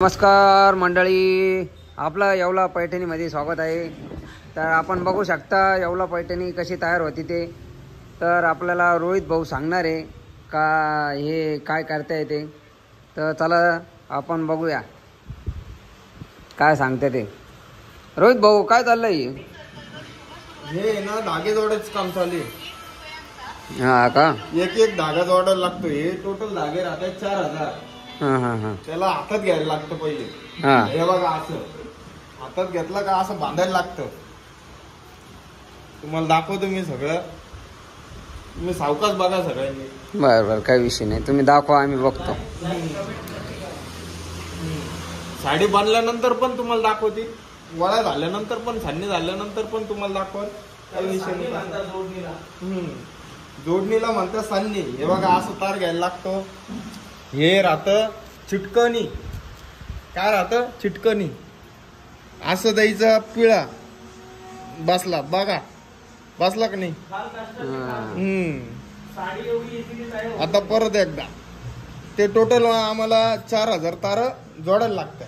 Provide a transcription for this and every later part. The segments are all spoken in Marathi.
नमस्कार मंडळी, आपलं येवला पैठणीमध्ये स्वागत आहे। तर आपण बघू शकता येवला पैठणी कशी तयार होती ते। तर आपल्याला रोहित भाऊ सांगणार आहे का हे काय करते ते। तर चला आपण बघूया काय सांगते ते। रोहित भाऊ काय चाललंय? हे ना धागे जोडायचं काम चालू आहे। हा का? एक धागा जोडायला लागतो। हे टोटल धागे राहतात 4000। त्याला हातात घ्यायला लागतं पहिले। हे बघा असं हातात घेतलं का असं बांधायला लागतं। तुम्हाला दाखवतो मी सगळं, तुम्ही सावकाश बघा सगळ्यांनी। बरं काही विषय नाही, तुम्ही दाखवा आम्ही बघतो। साडी बांधल्यानंतर पण तुम्हाला दाखवते, वळा झाल्यानंतर पण, छाननी झाल्यानंतर पण तुम्हाला दाखवत। काही विषय नाही। जोडणीला म्हणतात सान्नी। हे बघा असं तार घ्यायला लागतो। हे राहतं चिटकणी। काय राहतं? चिटकणी। असं द्यायचं, पिळा बसला बघा, बसला का नाही? आता परत एकदा ते टोटल आम्हाला 4000 तार जोडायला लागतं।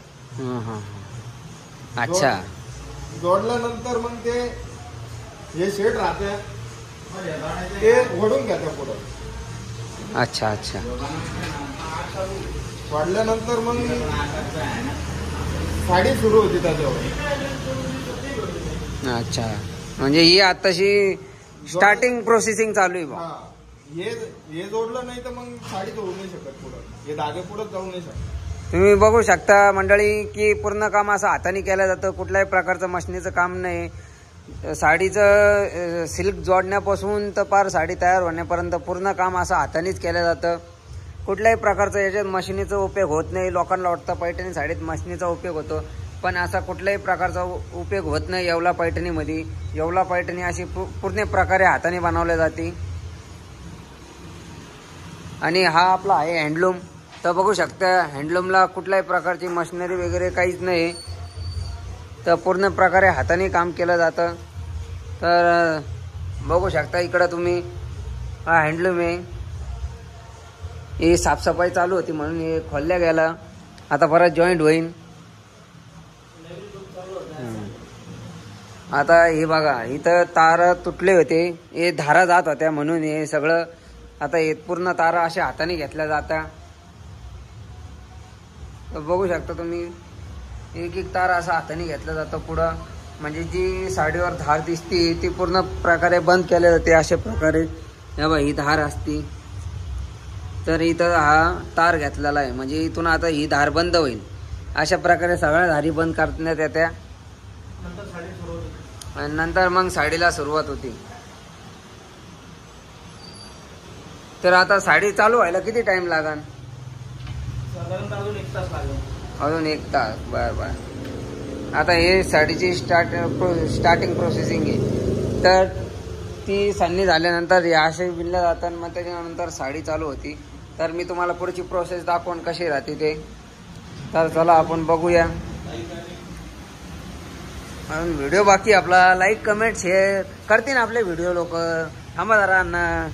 अच्छा, जोडल्यानंतर मग ते हे शेड राहते ते ओढून घ्या त्या पुढं। अच्छा अच्छा, वाढल्यानंतर मग साडी सुरू होती त्याच्यावर। अच्छा, म्हणजे ही आताशी स्टार्टिंग प्रोसेसिंग चालू आहे बा। हे जोडलं नाही तर मग साडी जोडू नाही शकत पुढं, हे धागे पुढे जाऊ नाही शकत। तुम्ही बघू शकता मंडळी की पूर्ण काम असं हाताने केलं जातं, कुठल्याही प्रकारचं मशिनीचं काम नाही। साडीचं सिल्क जोडण्यापासून तर पार साडी तयार होण्यापर्यंत पूर्ण काम असं हातानेच केलं जातं। कुठल्याही प्रकारचं याच्यात मशिनीचा उपयोग होत नाही। लोकांना वाटतं पैठणी साडीत मशिनीचा उपयोग होतो, पण असा कुठल्याही प्रकारचा उपयोग होत नाही येवला पैठणीमध्ये। येवला पैठणी अशी पूर्ण प्रकारे हाताने बनवली जाते। आणि हा आपला आहे हँडलूम। तर बघू शकता हँडलूमला कुठल्याही प्रकारची मशिनरी वगैरे काहीच नाही, तर पूर्ण प्रकारे हाताने काम केलं जातं। तर बघू शकता इकडं तुम्ही, हा हँडलूम आहे। ही साफसफाई चालू होती म्हणून हे खोलल्या गेला, आता परत जॉईंट होईल। आता हे बघा इथं तार तुटले होते, हे धारा जात होत्या म्हणून हे सगळं आता हे पूर्ण तारा अशा हाताने घेतल्या जात्या। बघू शकता तुम्ही एक एक तार असा हाताने घेतला जातो पुढं, म्हणजे जी साडीवर धार दिसते ती पूर्ण प्रकारे बंद केल्या जाते अशा प्रकारे। हे बघा ही धार असती, तर इथं हा तार घेतलेला आहे, म्हणजे इथून आता ही धार बंद होईल। अशा प्रकारे सगळ्या धारी बंद करण्यात येत्या आणि नंतर मग साडीला सुरुवात होती। तर आता साडी चालू व्हायला किती टाइम लागेल? साधारणतः अजून 1 तास लागेल। अजून 1 तास, बरं। आता हे साडीची स्टार्टिंग प्रोसेसिंग आहे। तर ती सान्नी झाल्यानंतर हे असे विणल्या जातात, मग त्याच्यानंतर साडी चालू होती। तर मी तुम्हाला पुढची प्रोसेस दाखवून कशी राहते ते। तर चला आपण बघूया। व्हिडिओ बाकी आपला लाईक कमेंट शेअर करतील आपले व्हिडिओ लोक। थांबा जरा ना।